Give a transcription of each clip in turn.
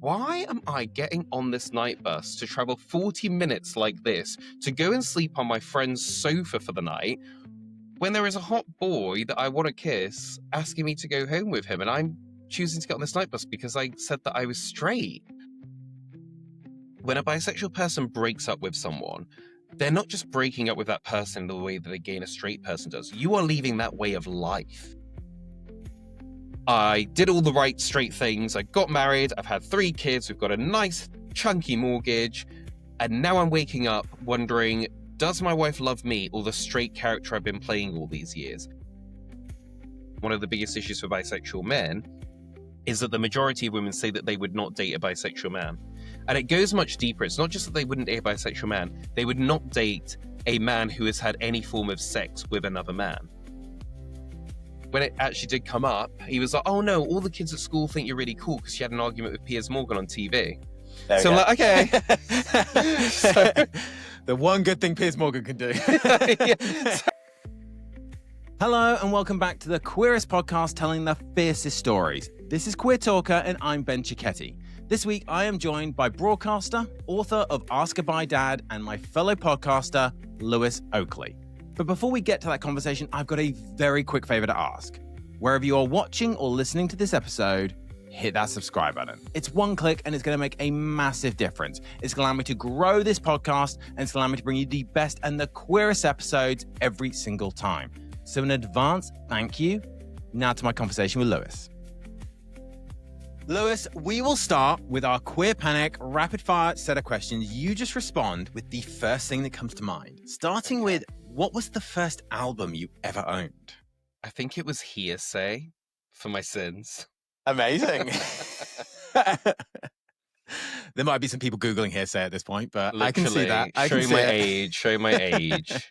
why am I getting on this night bus to travel 40 minutes like this to go and sleep on my friend's sofa for the night when there is a hot boy that I want to kiss asking me to go home with him, and I'm choosing to get on this night bus because I said that I was straight? When a bisexual person breaks up with someone, they're not just breaking up with that person in the way that a gay and a straight person does. You are leaving that way of life. I did all the right straight things. I got married. I've had 3 kids. We've got a nice chunky mortgage. And now I'm waking up wondering, does my wife love me or the straight character I've been playing all these years? One of the biggest issues for bisexual men is that the majority of women say that they would not date a bisexual man. And it goes much deeper. It's not just that they wouldn't date a bisexual man. They would not date a man who has had any form of sex with another man. When it actually did come up, he was like, oh no, all the kids at school think you're really cool because you had an argument with Piers Morgan on TV. So I'm like, okay. So, the one good thing Piers Morgan can do. yeah. Hello and welcome back to the queerest podcast telling the fiercest stories. This is Queer Talker and I'm Ben Cicchetti. This week I am joined by broadcaster, author of Ask a Bi Dad, and my fellow podcaster, Lewis Oakley. But before we get to that conversation, I've got a very quick favor to ask. Wherever you are watching or listening to this episode, hit that subscribe button. It's one click and it's going to make a massive difference. It's going to allow me to grow this podcast and it's going to allow me to bring you the best and the queerest episodes every single time. So in advance, thank you. Now to my conversation with Lewis. Lewis, we will start with our Queer Panic rapid fire set of questions. You just respond with the first thing that comes to mind. Starting with, what was the first album you ever owned? I think it was Hearsay for my sins. Amazing. There might be some people Googling Hearsay at this point, but Literally, I can see that. Show my age.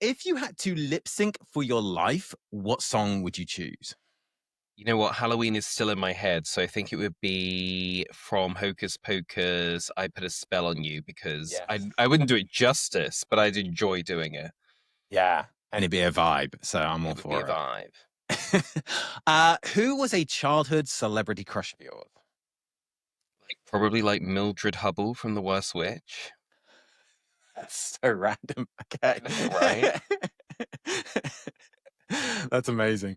If you had to lip sync for your life, what song would you choose? You know what? Halloween is still in my head, so I think it would be from Hocus Pocus, I Put a Spell on You, because Yes. I wouldn't do it justice, but I'd enjoy doing it. Yeah. And it'd be a vibe, so I'm all for it. Would be a vibe. Who was a childhood celebrity crush of yours? Probably Mildred Hubble from The Worst Witch. That's so random. Okay. Right? That's amazing.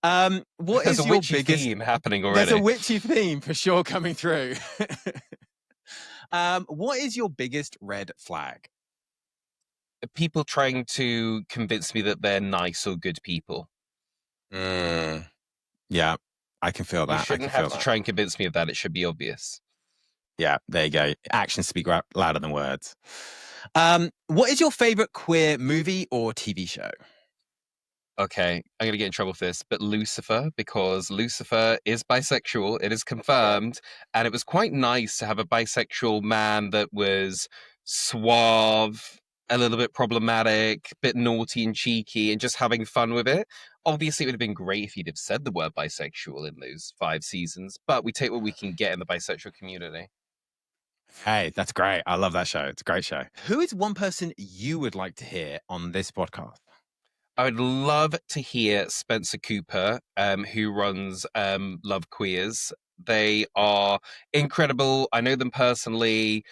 What There's is a your witchy biggest theme happening already. There's a witchy theme for sure coming through. What is your biggest red flag? People trying to convince me that they're nice or good people. Yeah, I can feel that. You shouldn't have to try and convince me of that. It should be obvious. Yeah, there you go. Actions speak louder than words. What is your favorite queer movie or TV show? Okay, I'm going to get in trouble for this, but Lucifer, because Lucifer is bisexual, it is confirmed, and it was quite nice to have a bisexual man that was suave, a little bit problematic, a bit naughty and cheeky, and just having fun with it. Obviously, it would have been great if he'd have said the word bisexual in those 5 seasons, but we take what we can get in the bisexual community. Hey, that's great. I love that show. It's a great show. Who is one person you would like to hear on this podcast? I would love to hear Spencer Cooper, who runs Love Queers. They are incredible. I know them personally.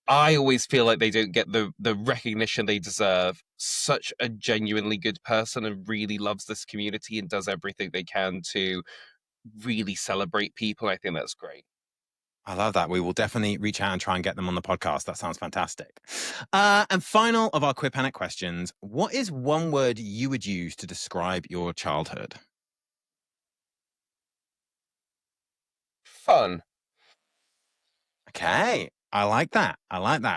I always feel like they don't get the recognition they deserve. Such a genuinely good person and really loves this community and does everything they can to really celebrate people. I think that's great. I love that. We will definitely reach out and try and get them on the podcast. That sounds fantastic. And final of our Queer Panic questions, what is one word you would use to describe your childhood? Fun. Okay. I like that.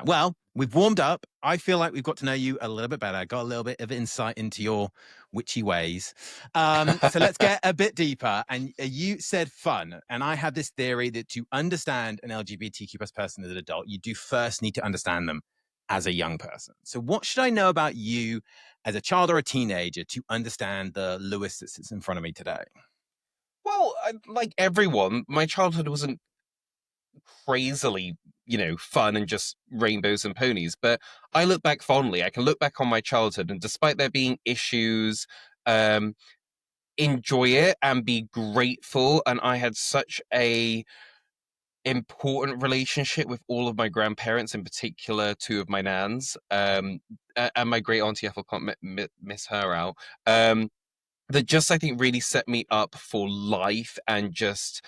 Well, we've warmed up. I feel like we've got to know you a little bit better. Got a little bit of insight into your witchy ways. So let's get a bit deeper. And you said fun. And I have this theory that to understand an LGBTQ plus person as an adult, you do first need to understand them as a young person. So what should I know about you as a child or a teenager to understand the Lewis that sits in front of me today? Well, like everyone, my childhood wasn't crazily, fun and just rainbows and ponies. But I look back fondly. I can look back on my childhood, and despite there being issues, enjoy it and be grateful. And I had such a important relationship with all of my grandparents, in particular two of my nans, and my great auntie Ethel. Can't miss her out. That just, I think, really set me up for life, and just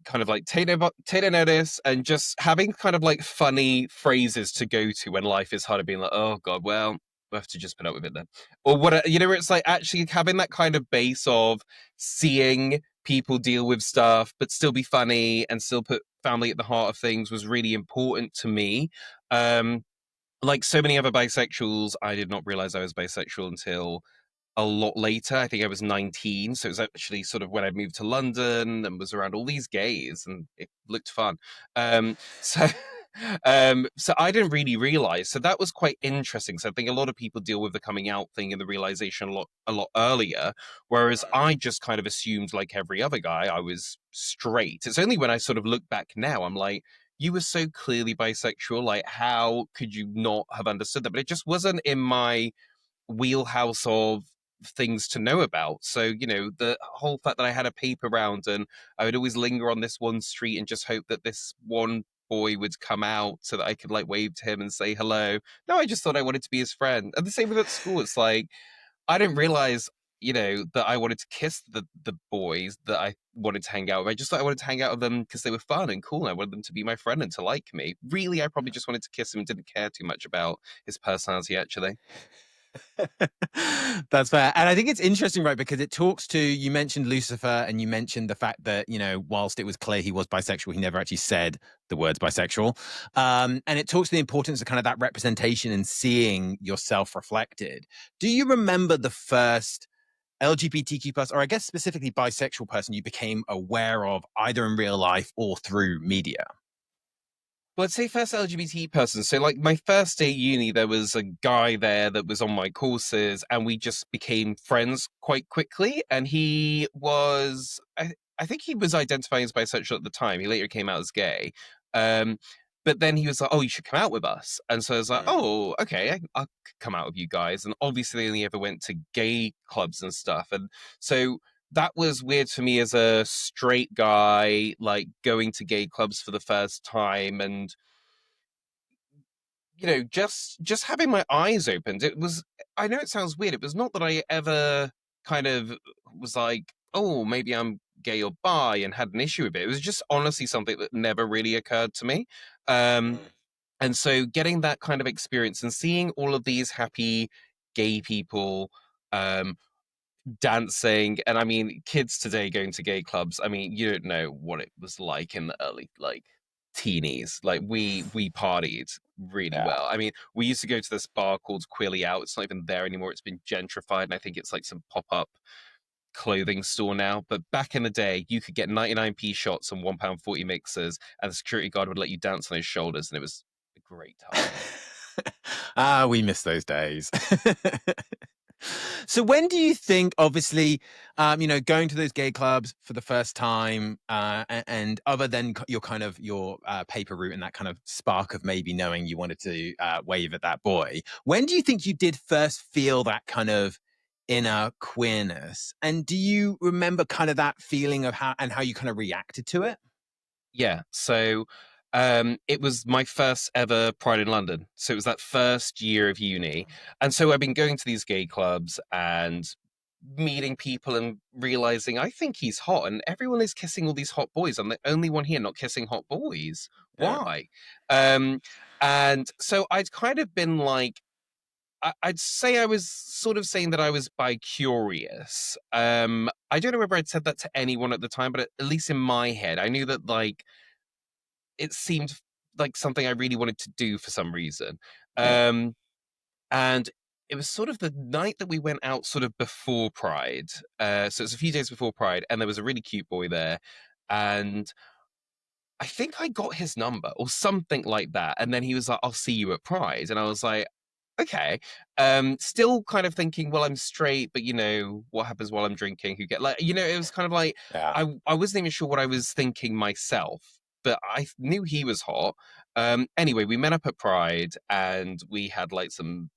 kind of like take no notice, and just having kind of like funny phrases to go to when life is hard, being like, oh god, well, we have to just put up with it then, or what, where it's like actually having that kind of base of seeing people deal with stuff but still be funny and still put family at the heart of things was really important to me. Like so many other bisexuals, I did not realize I was bisexual until a lot later. I think I was 19. So it was actually sort of when I moved to London and was around all these gays, and it looked fun. So so I didn't really realize. So that was quite interesting. So I think a lot of people deal with the coming out thing and the realization a lot earlier. Whereas I just kind of assumed, like every other guy, I was straight. It's only when I sort of look back now, I'm like, you were so clearly bisexual. Like, how could you not have understood that? But it just wasn't in my wheelhouse of things to know about. So, the whole fact that I had a paper round, and I would always linger on this one street and just hope that this one boy would come out so that I could like wave to him and say hello. No, I just thought I wanted to be his friend. And the same with at school. It's like I didn't realize, that I wanted to kiss the boys that I wanted to hang out with. I just thought I wanted to hang out with them because they were fun and cool, and I wanted them to be my friend and to like me. Really, I probably just wanted to kiss him and didn't care too much about his personality, actually. That's fair. And I think it's interesting, right? Because it talks to, you mentioned Lucifer and you mentioned the fact that, whilst it was clear he was bisexual, he never actually said the words bisexual. And it talks to the importance of kind of that representation and seeing yourself reflected. Do you remember the first LGBTQ plus, or I guess specifically bisexual person you became aware of either in real life or through media? Well, I'd say first LGBT person. So, like, my first day at uni, there was a guy there that was on my courses, and we just became friends quite quickly. And he was, I think he was identifying as bisexual at the time. He later came out as gay. Um, but then he was like, "Oh, you should come out with us." And so I was like, "Oh, okay, I'll come out with you guys." And obviously, they only ever went to gay clubs and stuff. And so that was weird for me as a straight guy, like going to gay clubs for the first time, and just having my eyes opened. It was, I know it sounds weird, it was not that I ever kind of was like, oh, maybe I'm gay or bi and had an issue with it. It was just honestly something that never really occurred to me. um and so getting that kind of experience and seeing all of these happy gay people, um dancing. And I mean, kids today going to gay clubs, I mean, you don't know what it was like in the early, like, teenies. Like, we partied really Yeah. well. I mean, we used to go to this bar called Quilly Out. It's not even there anymore, it's been gentrified, and I think it's like some pop-up clothing store now. But back in the day, you could get 99p shots and £1.40 mixers, and the security guard would let you dance on his shoulders, and it was a great time. We miss those days. So when do you think, obviously, going to those gay clubs for the first time, and other than your kind of your paper route and that kind of spark of maybe knowing you wanted to wave at that boy, when do you think you did first feel that kind of inner queerness? And do you remember kind of that feeling of how you kind of reacted to it? Yeah. So it was my first ever Pride in London. So it was that first year of uni. And so I've been going to these gay clubs and meeting people and realizing I think he's hot, and everyone is kissing all these hot boys. I'm the only one here not kissing hot boys. Yeah. Why? Um and so I'd kind of been like, I'd say I was sort of saying that I was bi curious. I don't know whether I'd said that to anyone at the time, but at least in my head, I knew that, like, it seemed like something I really wanted to do for some reason. Yeah. Um, and it was sort of the night that we went out sort of before Pride. So it was a few days before Pride, and there was a really cute boy there. And I think I got his number or something like that. And then he was like, I'll see you at Pride. And I was like, okay. Still kind of thinking, well, I'm straight, but what happens while I'm drinking? Who get, like, it was kind of like Yeah. I wasn't even sure what I was thinking myself, but I knew he was hot. Anyway, we met up at Pride and we had like some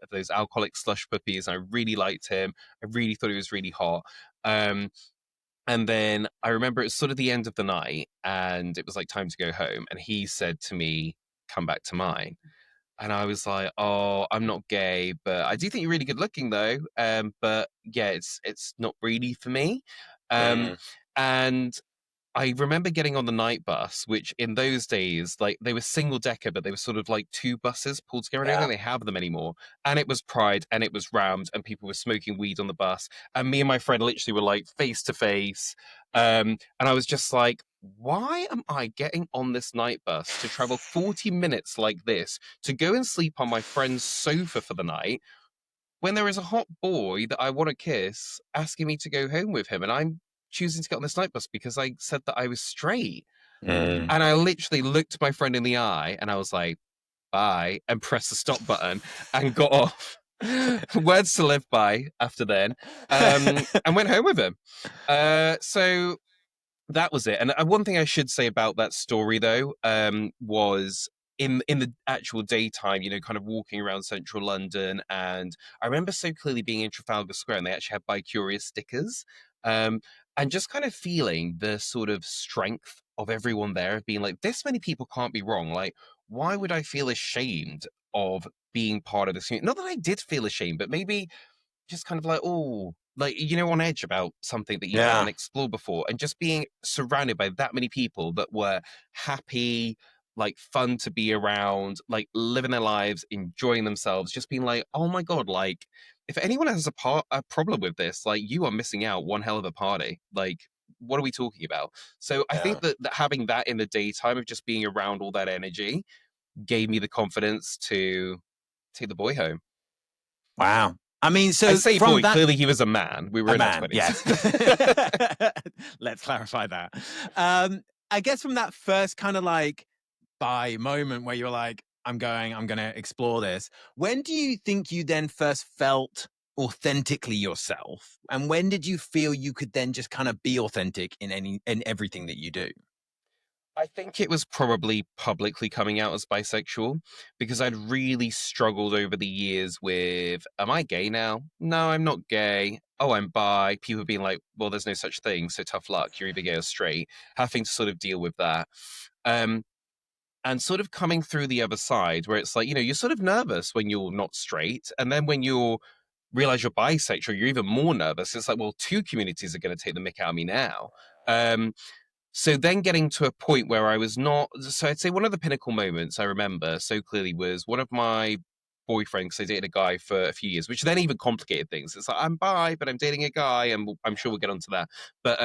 of those alcoholic slush puppies. I really liked him. I really thought he was really hot. And then I remember it was sort of the end of the night and it was like time to go home. And he said to me, come back to mine. And I was like, oh, I'm not gay, but I do think you're really good looking though. But yeah, it's not really for me. Um, Mm. and I remember getting on the night bus, which in those days, like they were single decker, but they were sort of like two buses pulled together. I don't Yeah. think they have them anymore. And it was Pride and it was rammed and people were smoking weed on the bus. And me and my friend literally were like face to face. And I was just like, why am I getting on this night bus to travel 40 minutes like this to go and sleep on my friend's sofa for the night when there is a hot boy that I want to kiss asking me to go home with him? And I'm choosing to get on this night bus because I said that I was straight. Mm. And I literally looked my friend in the eye and I was like, bye, and pressed the stop button and got off. Words to live by after then. And went home with him. So that was it. And one thing I should say about that story, though, was in the actual daytime, you know, kind of walking around central London, and I remember so clearly being in Trafalgar Square, and they actually had "Bi Curious" stickers, um, and just kind of feeling the sort of strength of everyone there, of being like, this many people can't be wrong. Like, why would I feel ashamed of being part of this community? Not that I did feel ashamed, but maybe just kind of like, oh, like, you know, on edge about something that you haven't Yeah. explored before, and just being surrounded by that many people that were happy, like fun to be around, like living their lives, enjoying themselves, just being like, oh my God, like if anyone has a problem with this, like you are missing out one hell of a party. Like, what are we talking about? So I Yeah. think that having that in the daytime of just being around all that energy gave me the confidence to take the boy home. Wow. I mean, I so say from boy, that, clearly he was a man. We were a in our man, 20s. yes. Let's clarify that. I guess from that first kind of like by moment where you're like, I'm going to explore this. When do you think you then first felt authentically yourself? And when did you feel you could then just kind of be authentic in everything that you do? I think it was probably publicly coming out as bisexual because I'd really struggled over the years with, am I gay now? No, I'm not gay. Oh, I'm bi. People being like, well, there's no such thing. So tough luck. You're either gay or straight. Having to sort of deal with that. Um, and sort of coming through the other side where it's like, you know, you're sort of nervous when you're not straight. And then when you realize you're bisexual, you're even more nervous. It's like, well, two communities are going to take the mick out of me now. So then getting to a point where I was not, so I'd say one of the pinnacle moments I remember so clearly was one of my boyfriends, because I dated a guy for a few years, which then even complicated things. It's like, I'm bi, but I'm dating a guy, and I'm sure we'll get onto that. But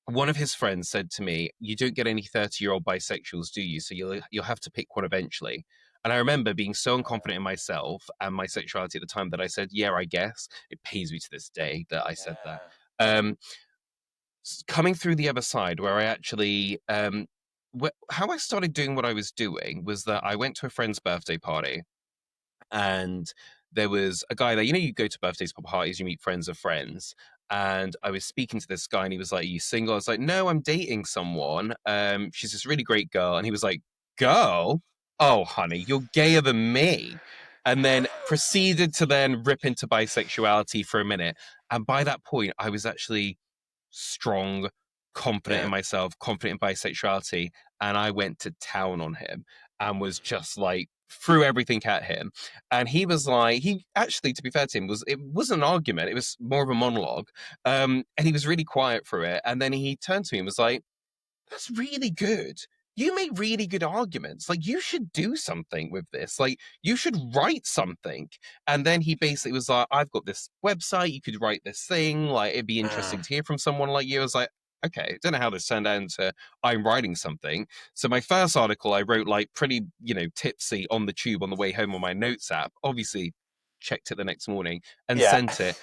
one of his friends said to me, you don't get any 30-year-old bisexuals, do you? So you'll have to pick one eventually. And I remember being so unconfident in myself and my sexuality at the time that I said, yeah, I guess. It pains me to this day that I said that. Um, Coming through the other side where I actually how I started doing what I was doing was that I went to a friend's birthday party, and there was a guy there. You know, you go to birthdays parties, you meet friends of friends. And I was speaking to this guy, and he was like, "Are you single?" I was like, "No, I'm dating someone. She's this really great girl." And he was like, "Girl? Oh, honey, you're gayer than me." And then proceeded to then rip into bisexuality for a minute. And by that point, I was actually strong, confident in Yeah. myself, confident in bisexuality. And I went to town on him and was just like, threw everything at him. And he was like, he actually, to be fair to him, it wasn't an argument, it was more of a monologue. And he was really quiet for it. And then he turned to me and was like, that's really good. You make really good arguments. Like, you should do something with this. Like, you should write something. And then he basically was like, I've got this website. You could write this thing. Like, it'd be interesting to hear from someone like you. I was like, okay, don't know how this turned out into I'm writing something. So my first article I wrote like pretty, you know, tipsy on the tube on the way home on my notes app. Obviously, checked it the next morning and Yeah. sent it.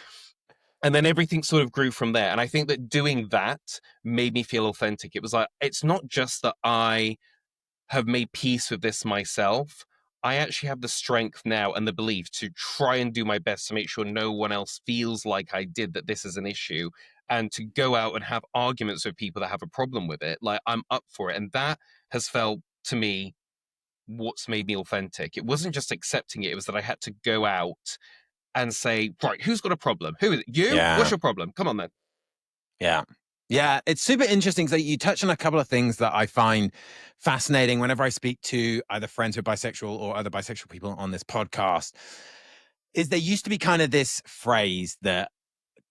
And then everything sort of grew from there. And I think that doing that made me feel authentic. It was like, it's not just that I have made peace with this myself. I actually have the strength now and the belief to try and do my best to make sure no one else feels like I did, that this is an issue, and to go out and have arguments with people that have a problem with it. Like, I'm up for it. And that has felt to me what's made me authentic. It wasn't just accepting it, it was that I had to go out and say, right, who's got a problem? Who is it? You? What's Yeah. your problem? Come on then. Yeah. Yeah, it's super interesting. So you touch on a couple of things that I find fascinating whenever I speak to either friends who are bisexual or other bisexual people on this podcast. Is there used to be kind of this phrase that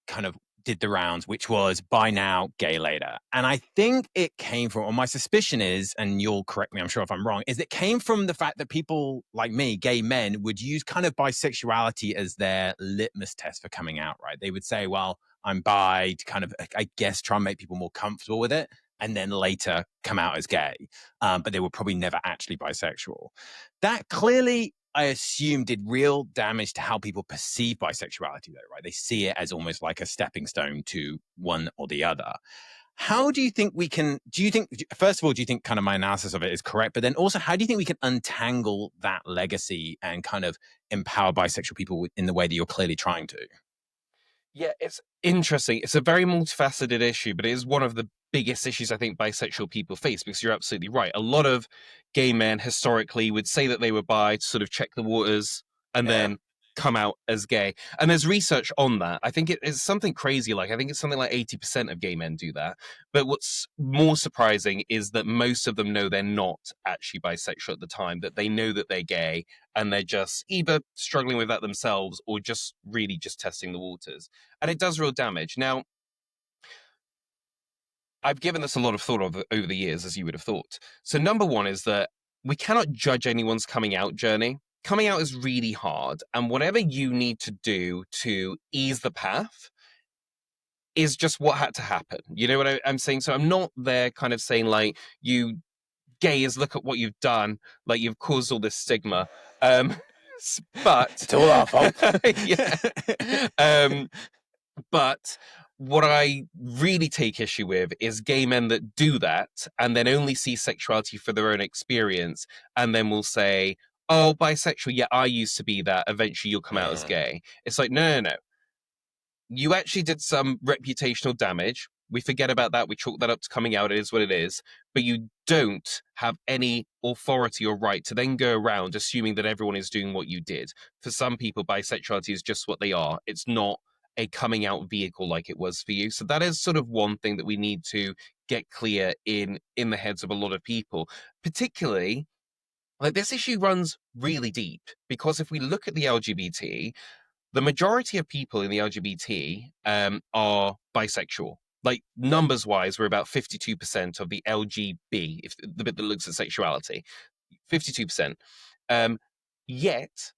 kind of did the rounds, which was "buy now, gay later." And I think it came from, or my suspicion is, and you'll correct me, I'm sure if I'm wrong, is it came from the fact that people like me, gay men, would use kind of bisexuality as their litmus test for coming out, right? They would say, well, I'm bi to kind of, I guess, try and make people more comfortable with it, and then later come out as gay. But they were probably never actually bisexual. That clearly, I assume, did real damage to how people perceive bisexuality, though, right? They see it as almost like a stepping stone to one or the other. How do you think we can, first of all, do you think kind of my analysis of it is correct? But then also, how do you think we can untangle that legacy and kind of empower bisexual people in the way that you're clearly trying to? Yeah, it's interesting. It's a very multifaceted issue, but it is one of the biggest issues I think bisexual people face, because you're absolutely right. A lot of gay men historically would say that they were bi to sort of check the waters and then come out as gay. And there's research on that. I think it is something crazy. Like, I think it's something like 80% of gay men do that. But what's more surprising is that most of them know they're not actually bisexual at the time, that they know that they're gay and they're just either struggling with that themselves or just really just testing the waters. And it does real damage. Now, I've given this a lot of thought over the years, as you would have thought. So number one is that we cannot judge anyone's coming out journey. Coming out is really hard, and whatever you need to do to ease the path is just what had to happen. You know what I'm saying? So I'm not there kind of saying like, you gays, look at what you've done, like you've caused all this stigma. But It's all our fault. yeah. But what I really take issue with is gay men that do that and then only see sexuality for their own experience and then will say, oh, bisexual, yeah, I used to be that. Eventually you'll come out as gay. It's like, no. You actually did some reputational damage. We forget about that. We chalk that up to coming out. It is what it is. But you don't have any authority or right to then go around assuming that everyone is doing what you did. For some people, bisexuality is just what they are. It's not a coming out vehicle like it was for you. So that is sort of one thing that we need to get clear in the heads of a lot of people. Particularly, like, this issue runs really deep, because if we look at the LGBT, the majority of people in the LGBT are bisexual. Like, numbers wise, we're about 52% of the LGB, if the bit that looks at sexuality, 52%. Yet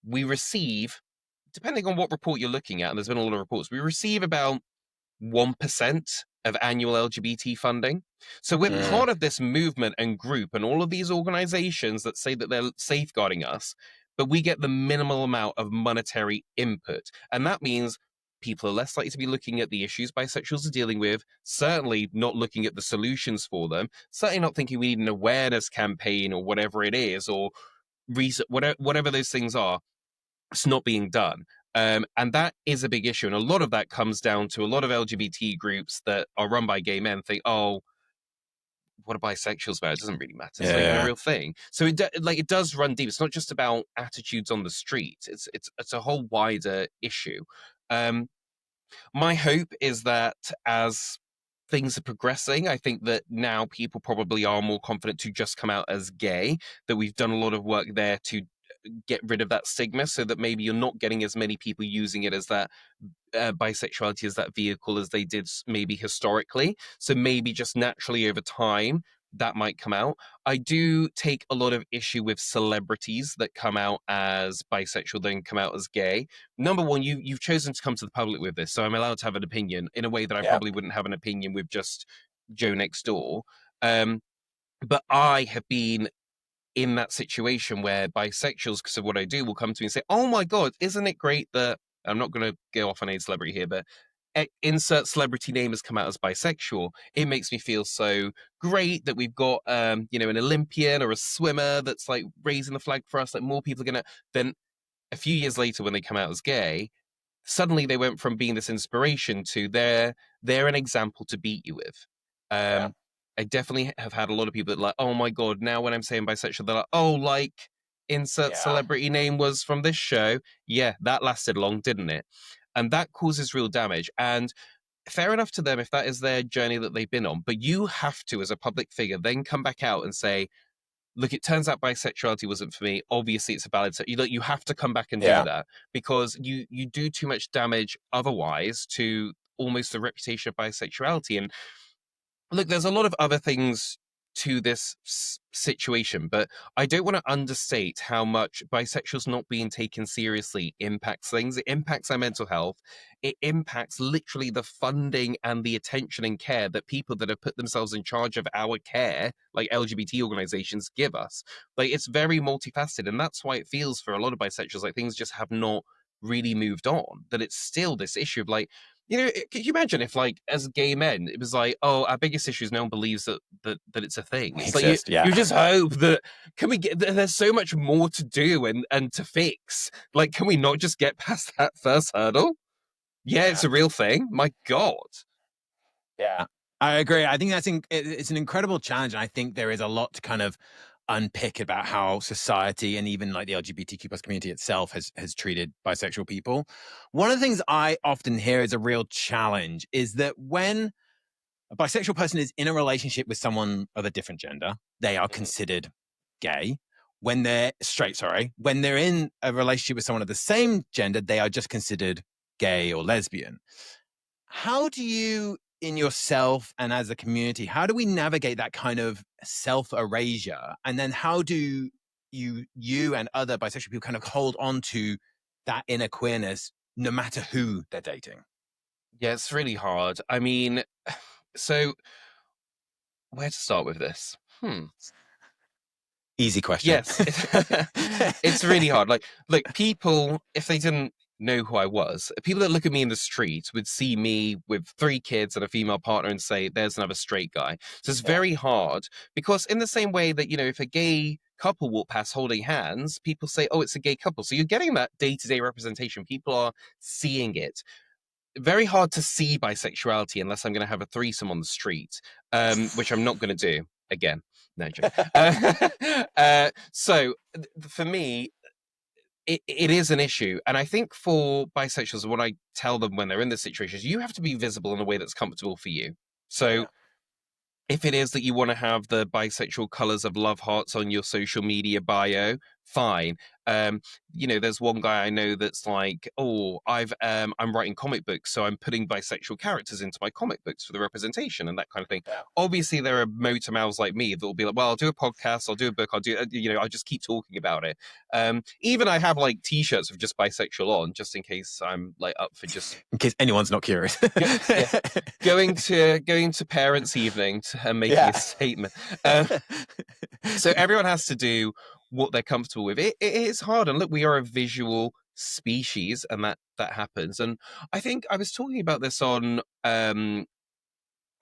we receive, depending on what report you're looking at, and there's been a lot of reports, we receive about 1% of annual LGBT funding. So we're part of this movement and group and all of these organizations that say that they're safeguarding us, but we get the minimal amount of monetary input. And that means people are less likely to be looking at the issues bisexuals are dealing with, certainly not looking at the solutions for them, certainly not thinking we need an awareness campaign or whatever it is, or research, whatever those things are. It's not being done. And that is a big issue. And a lot of that comes down to a lot of LGBT groups that are run by gay men think, oh, what are bisexuals about? It doesn't really matter. It's not even a real thing. So it does run deep. It's not just about attitudes on the street. It's a whole wider issue. My hope is that as things are progressing, I think that now people probably are more confident to just come out as gay, that we've done a lot of work there to get rid of that stigma, so that maybe you're not getting as many people using it as that bisexuality as that vehicle as they did maybe historically. So maybe just naturally over time that might come out. I do take a lot of issue with celebrities that come out as bisexual then come out as gay. Number one, you've chosen to come to the public with this, so I'm allowed to have an opinion in a way that I probably wouldn't have an opinion with just Joe next door. But I have been in that situation where bisexuals, because of what I do, will come to me and say, oh my God, isn't it great that, I'm not going to go off on a celebrity here, but insert celebrity name has come out as bisexual. It makes me feel so great that we've got, an Olympian or a swimmer that's like raising the flag for us. Like, more people are going to, then a few years later when they come out as gay, suddenly they went from being this inspiration to they're an example to beat you with. I definitely have had a lot of people that are like, oh my God, now when I'm saying bisexual, they're like, oh, like insert celebrity name was from this show. Yeah, that lasted long, didn't it? And that causes real damage. And fair enough to them if that is their journey that they've been on, but you have to, as a public figure, then come back out and say, look, it turns out bisexuality wasn't for me. Obviously, it's a valid. You have to come back and do Yeah. that, because you do too much damage otherwise to almost the reputation of bisexuality. And look, there's a lot of other things to this situation, but I don't want to understate how much bisexuals not being taken seriously impacts things. It impacts our mental health. It impacts literally the funding and the attention and care that people that have put themselves in charge of our care, like LGBT organizations, give us. Like, it's very multifaceted, and that's why it feels for a lot of bisexuals like things just have not really moved on, that it's still this issue of like, could you imagine if, like, as gay men, it was like, oh, our biggest issue is no one believes that it's a thing. It's like Exist, yeah. you just hope that there's so much more to do and to fix. Like, can we not just get past that first hurdle? Yeah, it's a real thing. My God. Yeah, I agree. I think it's an incredible challenge, and I think there is a lot to kind of unpick about how society and even like the LGBTQ plus community itself has treated bisexual people. One of the things I often hear is a real challenge is that when a bisexual person is in a relationship with someone of a different gender, they are considered gay. When they're straight, sorry, when they're in a relationship with someone of the same gender, they are just considered gay or lesbian. How do you, in yourself and as a community, how do we navigate that kind of self-erasure? And then how do you and other bisexual people kind of hold on to that inner queerness no matter who they're dating? Yeah, it's really hard. I mean, so where to start with this? Easy question. Yes, it's really hard. Like people, if they didn't know who I was, people that look at me in the street would see me with 3 kids and a female partner and say, "There's another straight guy." So it's very hard, because in the same way that, if a gay couple walk past holding hands, people say, "Oh, it's a gay couple." So you're getting that day-to-day representation. People are seeing it. Very hard to see bisexuality unless I'm going to have a threesome on the street, which I'm not going to do again. No joke. For me, it is an issue. And I think for bisexuals, what I tell them when they're in this situation is you have to be visible in a way that's comfortable for you. So if it is that you want to have the bisexual colors of love hearts on your social media bio, fine. There's one guy I know that's like, oh, I'm writing comic books, so I'm putting bisexual characters into my comic books for the representation and that kind of thing. Yeah. Obviously, there are motor mouths like me that will be like, well, I'll do a podcast, I'll do a book, I'll just keep talking about it. Even I have like T-shirts of just bisexual on, just in case I'm like up for just In case anyone's not curious. going to parents' evening and making a statement. So everyone has to do what they're comfortable with. It is hard, and look, we are a visual species, and that happens. And I think I was talking about this on, I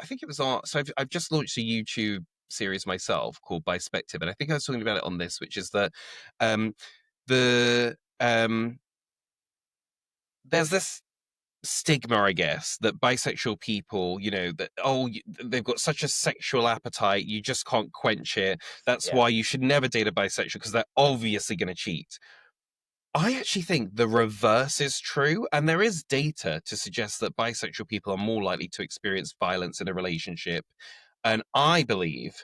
think it was on. So I've just launched a YouTube series myself called Bispective, and I think I was talking about it on this, which is that the there's this stigma, I guess, that bisexual people, they've got such a sexual appetite, you just can't quench it. That's why you should never date a bisexual, because they're obviously going to cheat. I actually think the reverse is true, and there is data to suggest that bisexual people are more likely to experience violence in a relationship. And I believe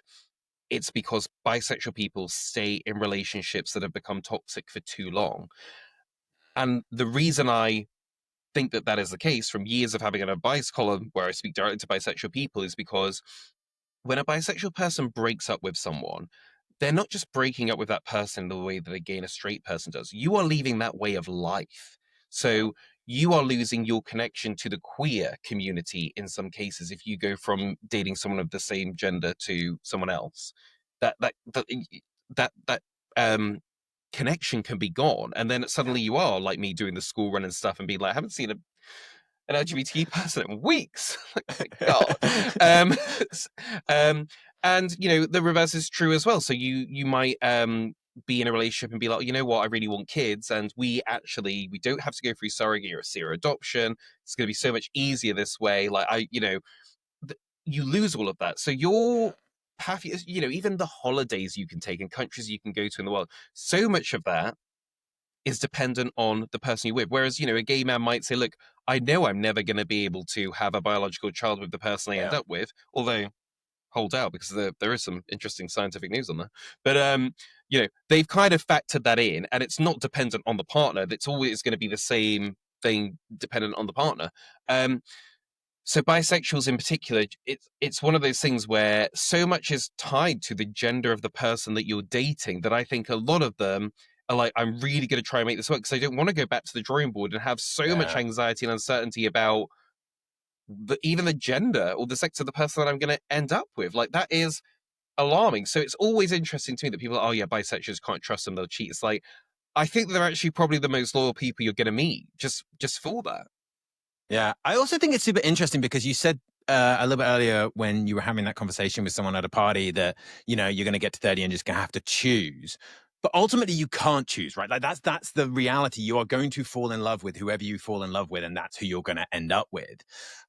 it's because bisexual people stay in relationships that have become toxic for too long. And the reason I think that is the case from years of having an advice column where I speak directly to bisexual people is because when a bisexual person breaks up with someone, they're not just breaking up with that person the way that a gay and a straight person does. You are leaving that way of life. So you are losing your connection to the queer community in some cases if you go from dating someone of the same gender to someone else. That connection can be gone, and then suddenly you are like me doing the school run and stuff and being like, I haven't seen an LGBT person in weeks. Like, oh my God. And the reverse is true as well. So you might be in a relationship and be like, you know what, I really want kids, and we don't have to go through surrogate or serial adoption. It's going to be so much easier this way. Like you lose all of that. So you're happy, even the holidays you can take and countries you can go to in the world, so much of that is dependent on the person you're with. Whereas, a gay man might say, look, I know I'm never going to be able to have a biological child with the person I end Yeah. up with, although hold out because there is some interesting scientific news on that. But they've kind of factored that in, and it's not dependent on the partner. It's always going to be the same thing dependent on the partner. So bisexuals in particular, it's one of those things where so much is tied to the gender of the person that you're dating that I think a lot of them are like, I'm really going to try and make this work because I don't want to go back to the drawing board and have so much Yeah. anxiety and uncertainty about even the gender or the sex of the person that I'm going to end up with. Like, that is alarming. So it's always interesting to me that people are, oh yeah, bisexuals, can't trust them, they'll cheat. It's like, I think they're actually probably the most loyal people you're going to meet just for that. Yeah. I also think it's super interesting because you said a little bit earlier when you were having that conversation with someone at a party that, you're going to get to 30 and just going to have to choose. But ultimately, you can't choose, right? Like that's the reality. You are going to fall in love with whoever you fall in love with, and that's who you're going to end up with.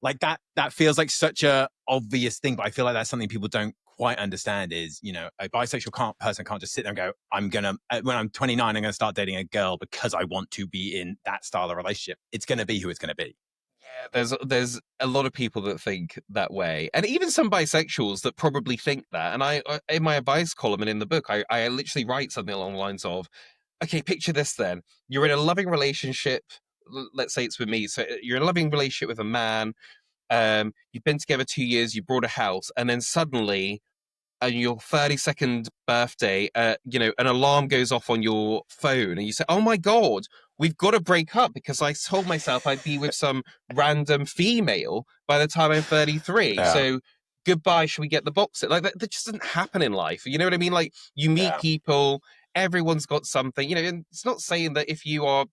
Like that feels like such a obvious thing, but I feel like that's something people don't quite understand. Is a bisexual person can't just sit there and go, I'm gonna when I'm 29, I'm gonna start dating a girl because I want to be in that style of relationship. It's going to be who it's going to be. Yeah, there's a lot of people that think that way, and even some bisexuals that probably think that. And I in my advice column and in the book, I literally write something along the lines of, okay, picture this then. You're in a loving relationship. Let's say it's with me. So you're in a loving relationship with a man. You've been together 2 years, you brought a house, and then suddenly on your 32nd birthday, an alarm goes off on your phone and you say, oh my God, we've got to break up because I told myself I'd be with some random female by the time I'm 33. Yeah. So goodbye, should we get the box set? Like that just doesn't happen in life. You know what I mean? Like, you meet Yeah. people, everyone's got something, and it's not saying that if you are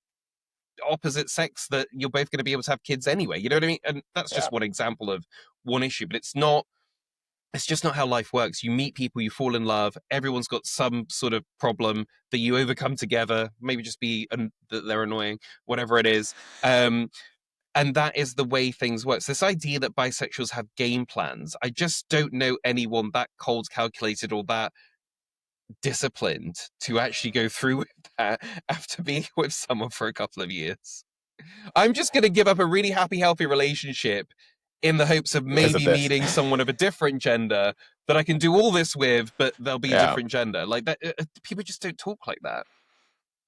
opposite sex that you're both going to be able to have kids anyway. You know what I mean? And that's Yeah. just one example of one issue, but it's just not how life works. You meet people, you fall in love, everyone's got some sort of problem that you overcome together, maybe just that they're annoying, whatever it is. And that is the way things work. So this idea that bisexuals have game plans, I just don't know anyone that cold calculated or that disciplined to actually go through with that after being with someone for a couple of years. I'm just going to give up a really happy, healthy relationship in the hopes of Because of maybe this. meeting someone of a different gender that I can do all this with, but they'll be a Yeah. different gender. Like that, people just don't talk like that.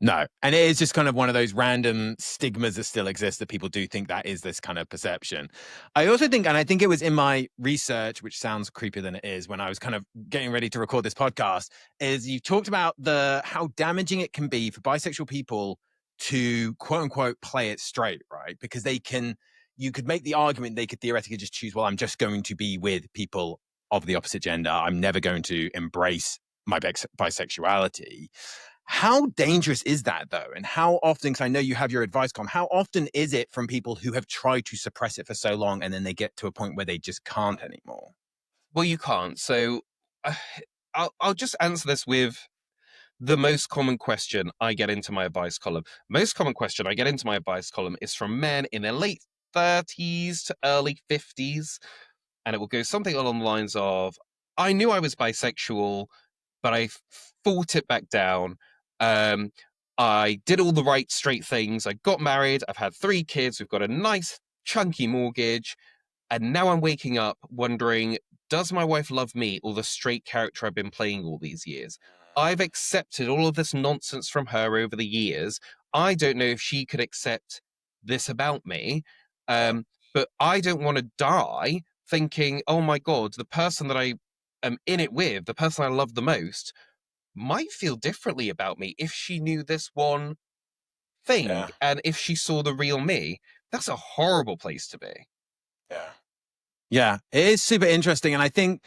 No. And it is just kind of one of those random stigmas that still exist that people do think that is this kind of perception. I also think, and I think it was in my research, which sounds creepier than it is, when I was kind of getting ready to record this podcast, is you talked about how damaging it can be for bisexual people to quote unquote play it straight, right? Because you could make the argument they could theoretically just choose, well, I'm just going to be with people of the opposite gender. I'm never going to embrace my bisexuality. How dangerous is that, though? And how often, because I know you have your advice column, how often is it from people who have tried to suppress it for so long and then they get to a point where they just can't anymore? Well, you can't. So uh, I'll just answer this with the most common question I get into my advice column. Most common question I get into my advice column is from men in their late 30s to early 50s. And it will go something along the lines of, I knew I was bisexual, but I fought it back down. Um, I did all the right straight things. I got married. I've had 3 kids. We've got a nice chunky mortgage. And now I'm waking up wondering, does my wife love me or the straight character I've been playing all these years? I've accepted all of this nonsense from her over the years. I don't know if she could accept this about me. But I don't want to die thinking, oh my God, the person that I am in it with, the person I love the most, might feel differently about me if she knew this one thing Yeah. and if she saw the real me. That's a horrible place to be. Yeah. Yeah. It is super interesting. And I think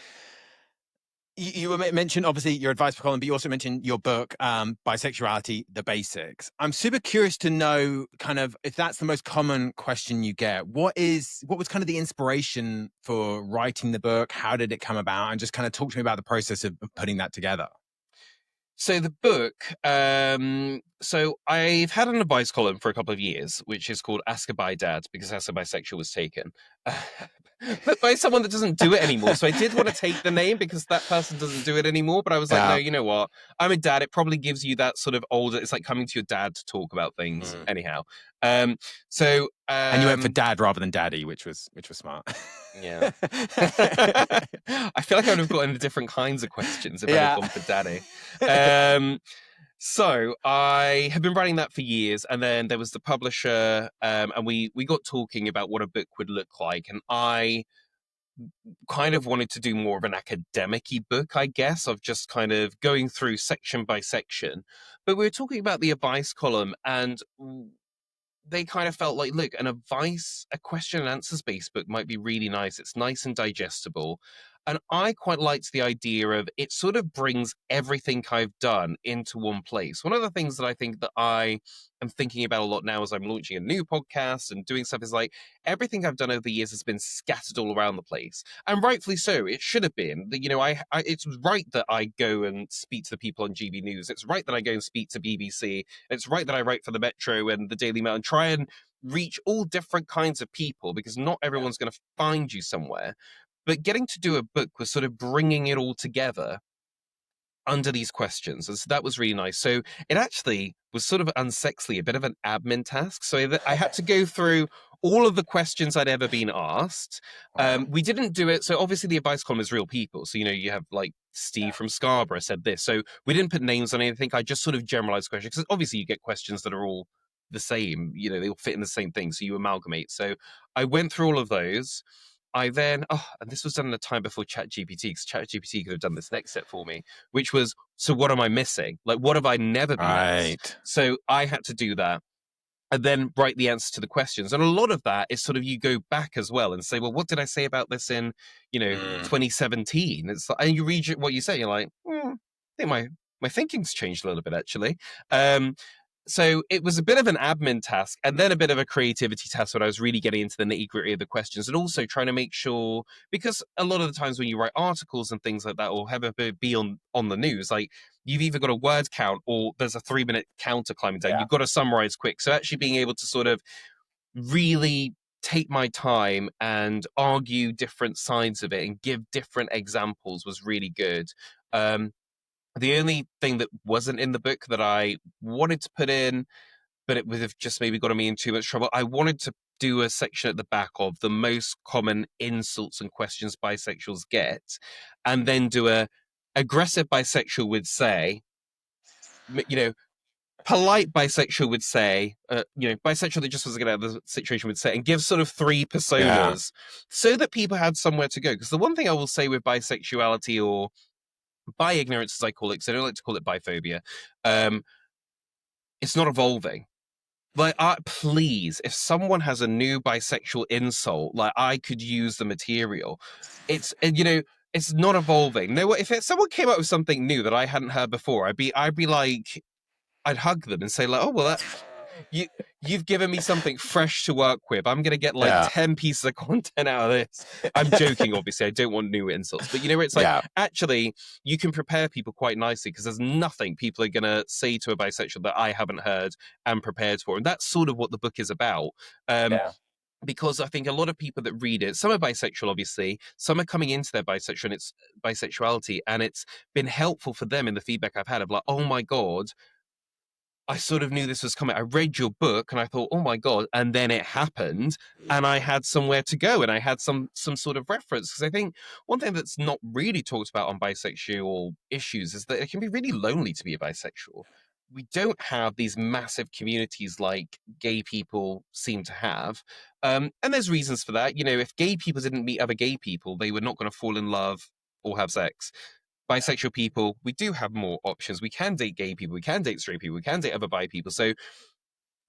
you mentioned obviously your advice for Colin, but you also mentioned your book, Bisexuality, The Basics. I'm super curious to know kind of if that's the most common question you get. What was kind of the inspiration for writing the book? How did it come about? And just kind of talk to me about the process of putting that together. So the book, so I've had an advice column for a couple of years, which is called Ask a Bi Dad, because Ask a Bisexual was taken. but by someone that doesn't do it anymore. So I did want to take the name because that person doesn't do it anymore. But I was like, no, Yeah. you know what? I'm a dad. It probably gives you that sort of older. It's like coming to your dad to talk about things. Mm. Anyhow, so And you went for dad rather than daddy, which was smart. yeah. I feel like I would have gotten different kinds of questions if I'd have Yeah. gone for daddy. So I have been writing that for years, and then there was the publisher, and we got talking about what a book would look like, and I kind of wanted to do more of an academic-y book, I guess, of just kind of going through section by section. But we were talking about the advice column, and they kind of felt like, look, a question and answers based book might be really nice. It's nice and digestible. And I quite liked the idea of it sort of brings everything I've done into one place. One of the things that I think that I am thinking about a lot now as I'm launching a new podcast and doing stuff is like everything I've done over the years has been scattered all around the place. And rightfully so. It should have been. You know, it's right that I go and speak to the people on GB News. It's right that I go and speak to BBC. It's right that I write for the Metro and the Daily Mail and try and reach all different kinds of people because not everyone's going to find you somewhere. But getting to do a book was sort of bringing it all together under these questions. And so that was really nice. So it actually was sort of unsexily a bit of an admin task. So I had to go through all of the questions I'd ever been asked. Wow. We didn't do it. So obviously the advice column is real people. So, you know, you have like Steve from Scarborough said this. So we didn't put names on anything. I just sort of generalized questions because obviously you get questions that are all the same, you know, they all fit in the same thing. So you amalgamate. So I went through all of those. I then, and this was done in a time before ChatGPT, because ChatGPT could have done this next step for me, which was, so what am I missing? Like, what have I never been asked? Right. So I had to do that and then write the answer to the questions. And a lot of that is sort of you go back as well and say, well, what did I say about this in, 2017? It's like, and you read what you say, you're like, I think my thinking's changed a little bit actually. So it was a bit of an admin task and then a bit of a creativity task when I was really getting into the nitty gritty of the questions and also trying to make sure, because a lot of the times when you write articles and things like that or have it be on the news, like you've either got a word count or there's a 3-minute counter climbing down. Yeah. You've got to summarize quick. So actually being able to sort of really take my time and argue different sides of it and give different examples was really good. The only thing that wasn't in the book that I wanted to put in, but it would have just maybe gotten me in too much trouble, I wanted to do a section at the back of the most common insults and questions bisexuals get, and then do a aggressive bisexual would say, polite bisexual would say, bisexual that just wants to get out of the situation would say, and give sort of 3 personas so that people had somewhere to go. Because the one thing I will say with bisexuality or bi ignorance, as I call it, because I don't like to call it biphobia, it's not evolving. Like, please, if someone has a new bisexual insult, like I could use the material. It's it's not evolving. No, if someone came up with something new that I hadn't heard before, I'd be like, I'd hug them and say like, oh well, that you've given me something fresh to work with. I'm gonna get like 10 pieces of content out of this. I'm joking, obviously. I don't want new insults, but it's like actually you can prepare people quite nicely because there's nothing people are gonna say to a bisexual that I haven't heard and prepared for, and that's sort of what the book is about. Because I think a lot of people that read it, some are bisexual, obviously, some are coming into their bisexuality, and it's been helpful for them in the feedback I've had of like, oh my God, I sort of knew this was coming. I read your book and I thought, oh my God. And then it happened and I had somewhere to go and I had some sort of reference. Because I think one thing that's not really talked about on bisexual issues is that it can be really lonely to be a bisexual. We don't have these massive communities like gay people seem to have. And there's reasons for that. If gay people didn't meet other gay people, they were not going to fall in love or have sex. Bisexual people, we do have more options. We can date gay people, we can date straight people, we can date other bi people. So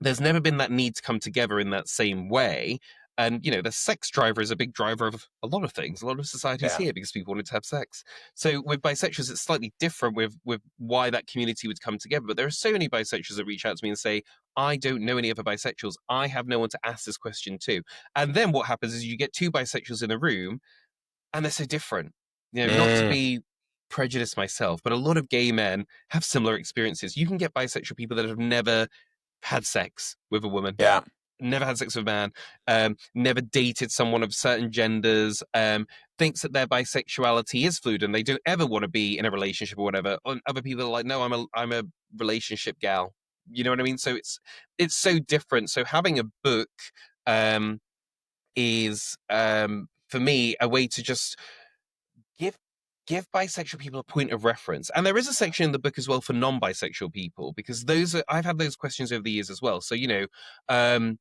there's never been that need to come together in that same way. And, the sex driver is a big driver of a lot of things. A lot of societies here because people wanted to have sex. So with bisexuals, it's slightly different with why that community would come together. But there are so many bisexuals that reach out to me and say, I don't know any other bisexuals. I have no one to ask this question to. And then what happens is you get 2 bisexuals in a room and they're so different. Not to be prejudiced myself, but a lot of gay men have similar experiences. You can get bisexual people that have never had sex with a woman. never had sex with a man, never dated someone of certain genders, thinks that their bisexuality is fluid and they don't ever want to be in a relationship or whatever. And other people are like, no, I'm a relationship gal. You know what I mean? So it's so different. So having a book um, is for me a way to just give bisexual people a point of reference. And there is a section in the book as well for non-bisexual people, because I've had those questions over the years as well. So um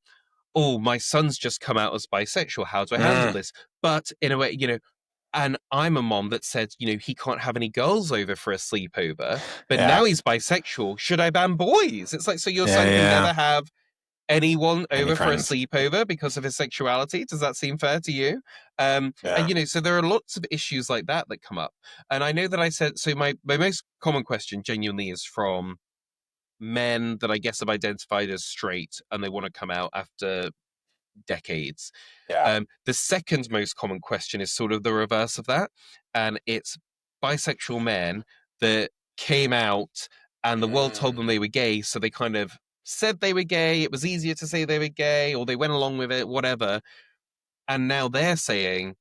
oh, my son's just come out as bisexual, how do I handle Mm, this? But in a way, and I'm a mom that said, he can't have any girls over for a sleepover, but yeah. now he's bisexual, should I ban boys? It's like, so your Yeah. son can Yeah. never have anyone Any over for a friends? sleepover because of his sexuality. Does that seem fair to you? And Yeah. so there are lots of issues like that that come up. And I know that I said, so my most common question genuinely is from men that I guess have identified as straight and they want to come out after decades. Yeah. The second most common question is sort of the reverse of that, and it's bisexual men that came out and the world told them Mm, they were gay, so they kind of said they were gay. It was easier to say they were gay, or they went along with it, whatever. And now they're saying,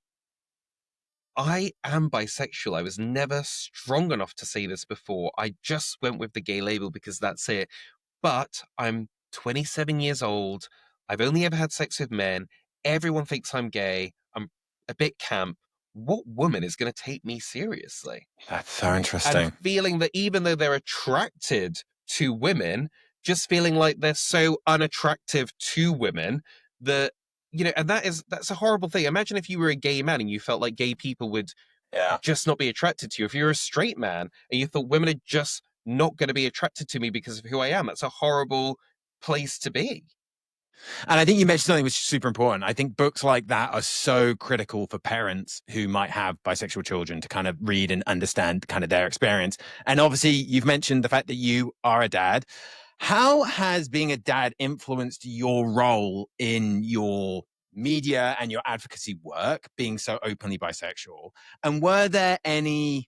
I am bisexual. I was never strong enough to say this before. I just went with the gay label because that's it. But I'm 27 years old. I've only ever had sex with men. Everyone thinks I'm gay. I'm a bit camp. What woman is going to take me seriously? that's so And interesting. feeling that even though they're attracted to women, just feeling like they're so unattractive to women that, and that's a horrible thing. Imagine if you were a gay man and you felt like gay people would Yeah. just not be attracted to you. If you're a straight man and you thought women are just not going to be attracted to me because of who I am, that's a horrible place to be. And I think you mentioned something which is super important. I think books like that are so critical for parents who might have bisexual children to kind of read and understand kind of their experience. And obviously, you've mentioned the fact that you are a dad. How has being a dad influenced your role in your media and your advocacy work, being so openly bisexual? And were there any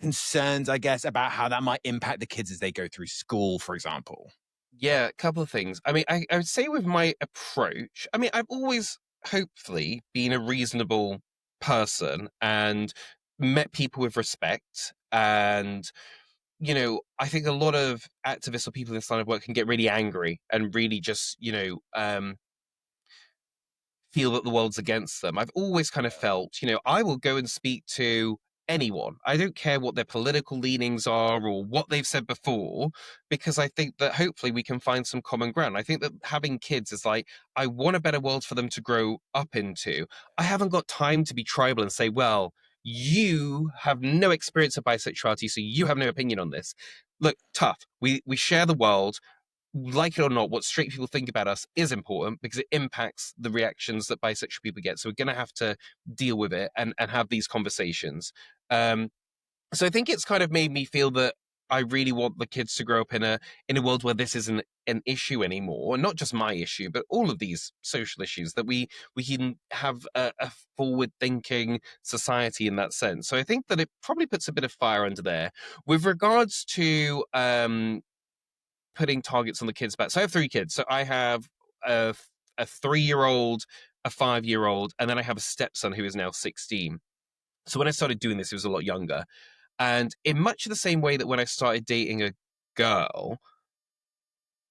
concerns, I guess, about how that might impact the kids as they go through school, for example? Yeah, a couple of things. I mean, I would say with my approach, I mean, I've always hopefully been a reasonable person and met people with respect. And, I think a lot of activists or people in this line of work can get really angry and really just, feel that the world's against them. I've always kind of felt, I will go and speak to anyone. I don't care what their political leanings are or what they've said before, because I think that hopefully we can find some common ground. I think that having kids is like, I want a better world for them to grow up into. I haven't got time to be tribal and say, well, you have no experience of bisexuality, so you have no opinion on this. Look, tough. We share the world, like it or not, what straight people think about us is important because it impacts the reactions that bisexual people get. So we're going to have to deal with it and have these conversations. Um, so I think it's kind of made me feel that I really want the kids to grow up in a world where this isn't an issue anymore, and not just my issue, but all of these social issues, that we can have a forward thinking society in that sense. So I think that it probably puts a bit of fire under there. With regards to putting targets on the kids' back. So I have three kids. So I have a, a 3-year-old, a 5-year-old, and then I have a stepson who is now 16. So when I started doing this, he was a lot younger. And in much of the same way that when I started dating a girl,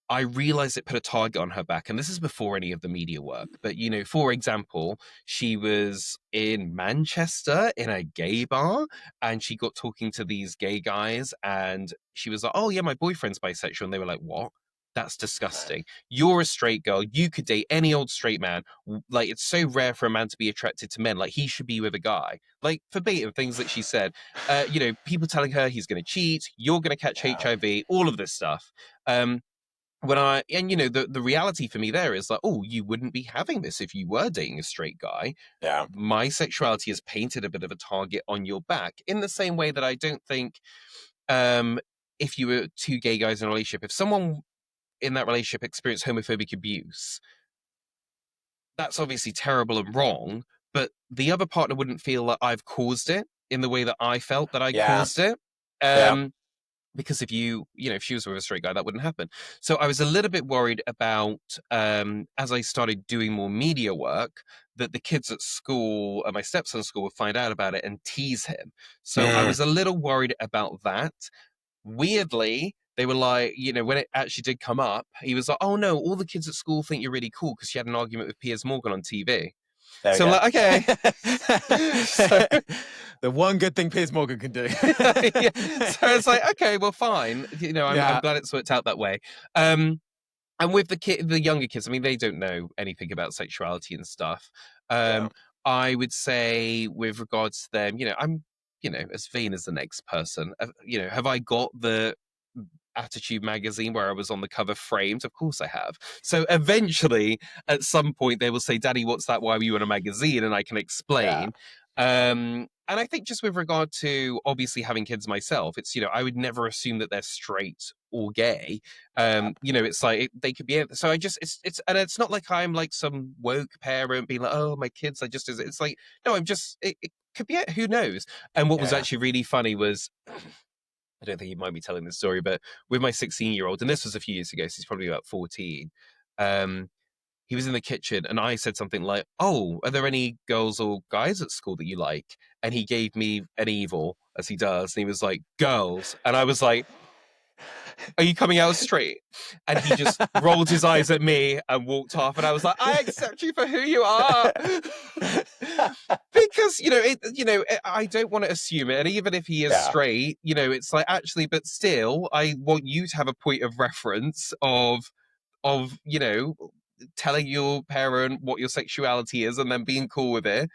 I realized it put a target on her back. And this is before any of the media work. But, for example, she was in Manchester in a gay bar and she got talking to these gay guys. And she was like, oh, yeah, my boyfriend's bisexual. And they were like, what? That's disgusting. You're a straight girl. You could date any old straight man. Like, it's so rare for a man to be attracted to men. Like, he should be with a guy. Like, verbatim things that she said. People telling her he's going to cheat, you're going to catch Yeah. HIV, all of this stuff. Um, the reality for me there is like, oh, you wouldn't be having this if you were dating a straight guy. Yeah. My sexuality has painted a bit of a target on your back, in the same way that I don't think if you were two gay guys in a relationship, if someone in that relationship experienced homophobic abuse, that's obviously terrible and wrong, but the other partner wouldn't feel that I've caused it in the way that I felt that I Yeah. caused it. Yeah. um because if if she was with a straight guy, that wouldn't happen. So I was a little bit worried about, as I started doing more media work, that the kids at school, at my stepson's school, would find out about it and tease him. So I was a little worried about that. Weirdly, they were like, when it actually did come up, he was like, "Oh no, all the kids at school think you're really cool because you had an argument with Piers Morgan on TV." There we So I'm go. like, okay. So the one good thing Piers Morgan can do. yeah. So it's like, okay, well, fine. I'm glad it's worked out that way. And with the younger kids, I mean, they don't know anything about sexuality and stuff. Yeah. I would say, with regards to them, I'm, as vain as the next person. Have I got the Attitude magazine where I was on the cover framed? Of course I have. So eventually, at some point, they will say, "Daddy, what's that? Why were you in a magazine?" And I can explain. And I think just with regard to obviously having kids myself, it's, I would never assume that they're straight or gay. It's like they could be. So I just, and it's not like I'm like some woke parent being like, "Oh, my kids are just," it's like, no, it could be, who knows? And what was actually really funny was, I don't think you mind me telling this story, but with my 16-year-old, and this was a few years ago, so he's probably about 14, he was in the kitchen and I said something like, "Oh, are there any girls or guys at school that you like?" And he gave me an evil, as he does, and he was like, "Girls." And I was like, "Are you coming out straight?" And he just rolled his eyes at me and walked off. And I was like, "I accept you for who you are." Because, I don't want to assume it. And even if he is straight, it's like, actually, but still, I want you to have a point of reference of, telling your parent what your sexuality is and then being cool with it,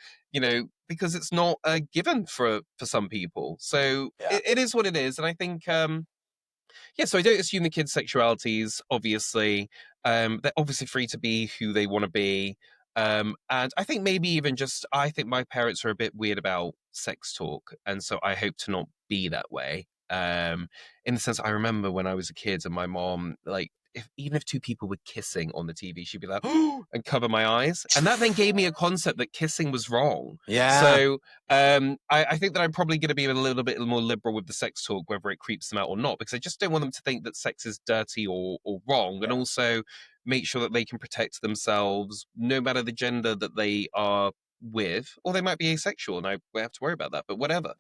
because it's not a given for some people. So it is what it is. And I think, so I don't assume the kids' sexualities, obviously. They're obviously free to be who they want to be. And I think maybe even just, I think my parents are a bit weird about sex talk. And so I hope to not be that way. In the sense, I remember when I was a kid and my mom, like, even if two people were kissing on the TV, she'd be like, "Oh," and cover my eyes. And that then gave me a concept that kissing was wrong. Yeah. So I think that I'm probably going to be a little bit more liberal with the sex talk, whether it creeps them out or not, because I just don't want them to think that sex is dirty or wrong. And also make sure that they can protect themselves no matter the gender that they are with, or they might be asexual and I won't have to worry about that, but whatever.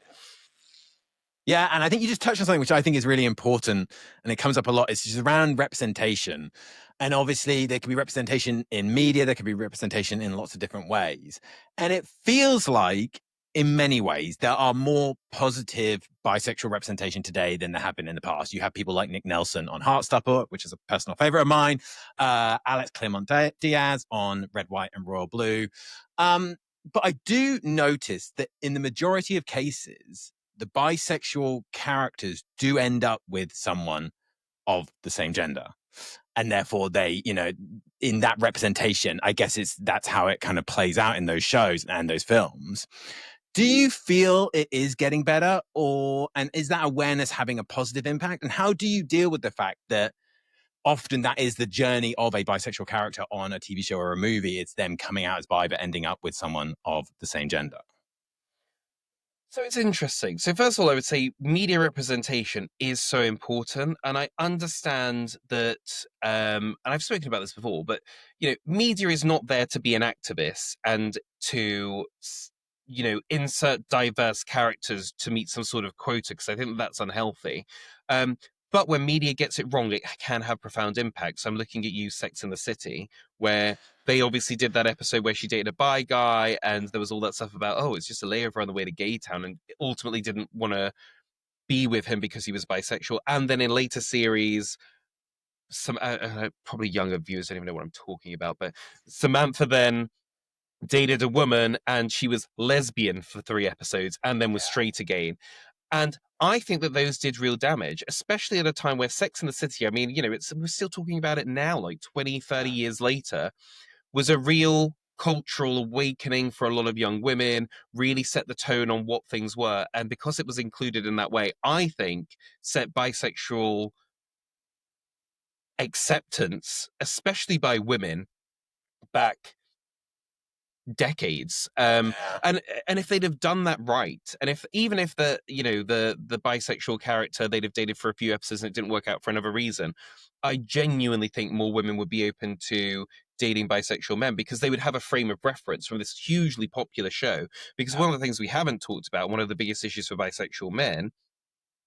Yeah, and I think you just touched on something which I think is really important, and it comes up a lot. It's just around representation. And obviously, there can be representation in media, there can be representation in lots of different ways. And it feels like, in many ways, there are more positive bisexual representation today than there have been in the past. You have people like Nick Nelson on Heartstopper, which is a personal favorite of mine, Alex Claremont Diaz on Red, White, and Royal Blue. But I do notice that in the majority of cases, the bisexual characters do end up with someone of the same gender. And therefore they, in that representation, I guess that's how it kind of plays out in those shows and those films. Do you feel it is getting better, and is that awareness having a positive impact? And how do you deal with the fact that often that is the journey of a bisexual character on a TV show or a movie? It's them coming out as bi, but ending up with someone of the same gender. So it's interesting. So first of all, I would say media representation is so important, and I understand that. And I've spoken about this before, but media is not there to be an activist and to insert diverse characters to meet some sort of quota, because I think that's unhealthy. But when media gets it wrong, it can have profound impacts. So I'm looking at you, Sex and the City, where they obviously did that episode where she dated a bi guy, and there was all that stuff about, oh, it's just a layover on the way to Gay Town, and ultimately didn't want to be with him because he was bisexual. And then in later series, some probably younger viewers don't even know what I'm talking about, but Samantha then dated a woman and she was lesbian for 3 episodes and then was straight again. And I think that those did real damage, especially at a time where Sex and the City, I mean, we're still talking about it now, like 20, 30 years later, was a real cultural awakening for a lot of young women, really set the tone on what things were. And because it was included in that way, I think set bisexual acceptance, especially by women, back decades. Yeah. And if they'd have done that right, and if even if the the bisexual character they'd have dated for a few episodes and it didn't work out for another reason, I genuinely think more women would be open to dating bisexual men because they would have a frame of reference from this hugely popular show. Because Yeah. one of the things we haven't talked about, one of the biggest issues for bisexual men,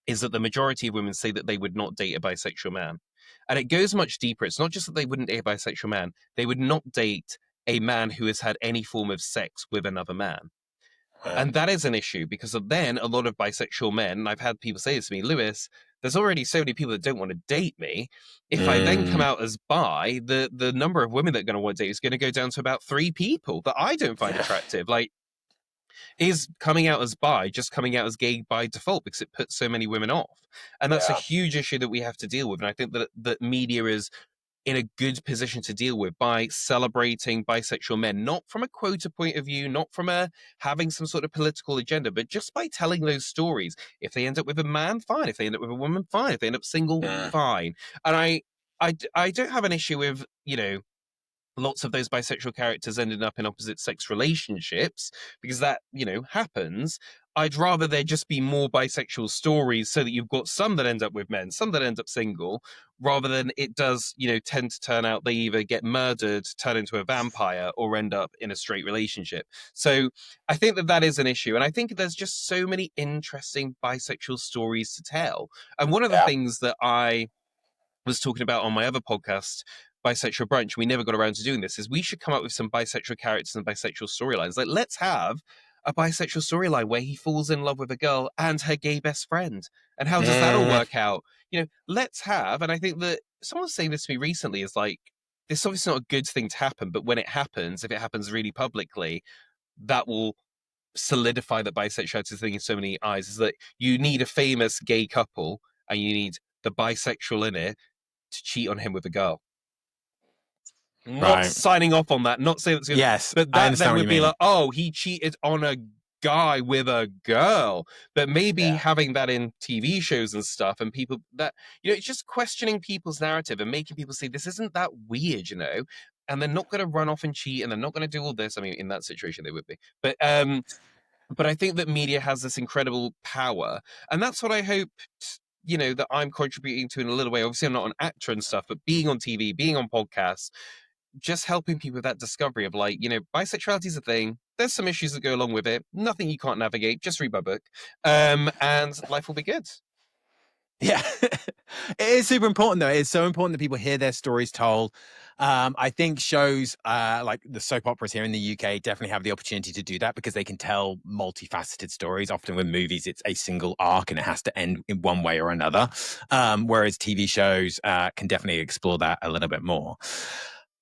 is that the majority of women say that they would not date a bisexual man. And it goes much deeper. It's not just that they wouldn't date a bisexual man, they would not date a man who has had any form of sex with another man. Yeah. And that is an issue because then a lot of bisexual men, and I've had people say this to me, Lewis, there's already so many people that don't want to date me. If I then come Mm. out as bi, the number of women that are going to want to date is going to go down to about 3 people that I don't find Yeah. attractive. Like, is coming out as bi just coming out as gay by default because it puts so many women off? And that's a Yeah. huge issue that we have to deal with. And I think that media is in a good position to deal with by celebrating bisexual men, not from a quota point of view, not from a having some sort of political agenda, but just by telling those stories. If they end up with a man, fine. If they end up with a woman, fine. If they end up single, Mm. fine. And I don't have an issue with, lots of those bisexual characters ended up in opposite sex relationships because that, happens. I'd rather there just be more bisexual stories so that you've got some that end up with men, some that end up single, rather than it does, tend to turn out they either get murdered, turn into a vampire, or end up in a straight relationship. So I think that is an issue. And I think there's just so many interesting bisexual stories to tell. And one of the Yeah. things that I was talking about on my other podcast, Bisexual Brunch, we never got around to doing this, is we should come up with some bisexual characters and bisexual storylines. Like, let's have a bisexual storyline where he falls in love with a girl and her gay best friend. And how does that all Mm. work out? Let's have, and I think that someone was saying this to me recently, is like, this is obviously not a good thing to happen, but when it happens, if it happens really publicly, that will solidify that bisexuality is a thing in so many eyes, is that you need a famous gay couple and you need the bisexual in it to cheat on him with a girl. Not Right. signing off on that, not saying that's good, Yes, but I that then understand what would you be mean. like, oh, he cheated on a guy with a girl. But maybe Yeah. having that in TV shows and stuff, and people that, it's just questioning people's narrative and making people see this isn't that weird, and they're not going to run off and cheat and they're not going to do all this. I mean, in that situation, they would be. But I think that media has this incredible power, and that's what I hope, that I'm contributing to in a little way. Obviously, I'm not an actor and stuff, but being on TV, being on podcasts, just helping people with that discovery of like, bisexuality is a thing. There's some issues that go along with it. Nothing you can't navigate. Just read my book, and life will be good. Yeah, it is super important though. It's so important that people hear their stories told. I think shows like the soap operas here in the UK definitely have the opportunity to do that because they can tell multifaceted stories. Often with movies, it's a single arc and it has to end in one way or another. Whereas TV shows can definitely explore that a little bit more.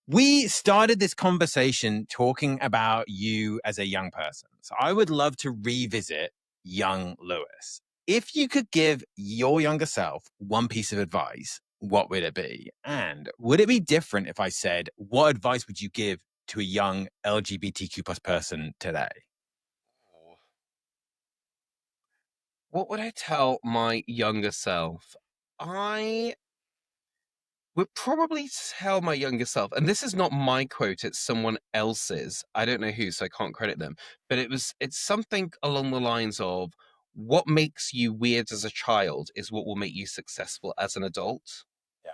We started this conversation talking about you as a young person. So I would love to revisit young Lewis. If you could give your younger self one piece of advice, what would it be? And would it be different if I said, what advice would you give to a young LGBTQ plus person today? What would I tell my younger self? I would probably tell my younger self, and this is not my quote, it's someone else's. I don't know who, so I can't credit them. But it's something along the lines of, what makes you weird as a child is what will make you successful as an adult. Yeah.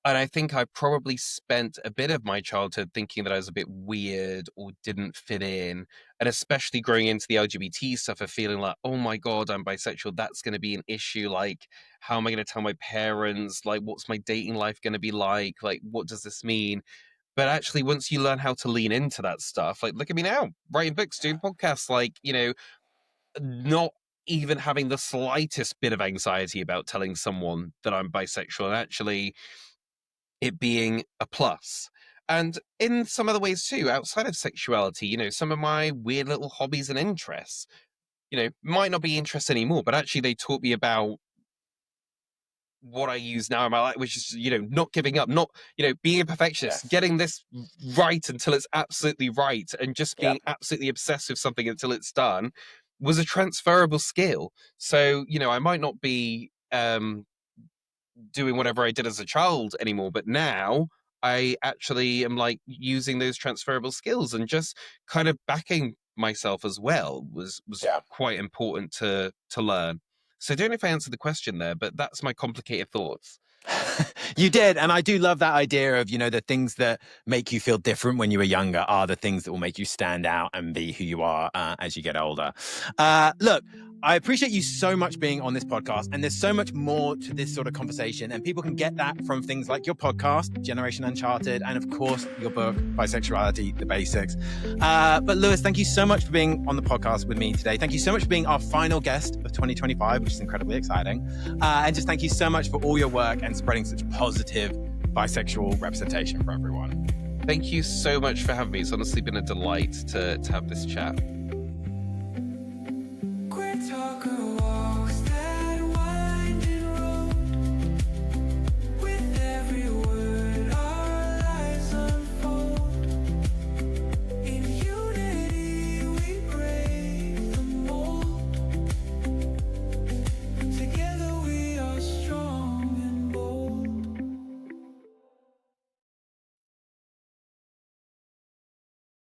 And I think I probably spent a bit of my childhood thinking that I was a bit weird or didn't fit in. And especially growing into the LGBT stuff of feeling like, oh my God, I'm bisexual. That's going to be an issue. Like, how am I going to tell my parents? Like, what's my dating life going to be like? Like, what does this mean? But actually, once you learn how to lean into that stuff, like, look at me now, writing books, doing podcasts, like, not even having the slightest bit of anxiety about telling someone that I'm bisexual, and actually it being a plus. And in some other ways too, outside of sexuality, some of my weird little hobbies and interests, might not be interests anymore, but actually they taught me about what I use now in my life, which is, not giving up, not, being a perfectionist, Yes. getting this right until it's absolutely right, and just Yeah. being absolutely obsessed with something until it's done, was a transferable skill. So, I might not be doing whatever I did as a child anymore, but now I actually am like using those transferable skills and just kind of backing myself as well was Yeah. quite important to learn. So I don't know if I answered the question there, but that's my complicated thoughts. You did. And I do love that idea of, the things that make you feel different when you were younger are the things that will make you stand out and be who you are as you get older. Look, I appreciate you so much being on this podcast. And there's so much more to this sort of conversation. And people can get that from things like your podcast, Generation Uncharted, and of course, your book, Bisexuality, The Basics. But Lewis, thank you so much for being on the podcast with me today. Thank you so much for being our final guest of 2025, which is incredibly exciting. And just thank you so much for all your work and spreading such positive bisexual representation for everyone. Thank you so much for having me. It's honestly been a delight to have this chat.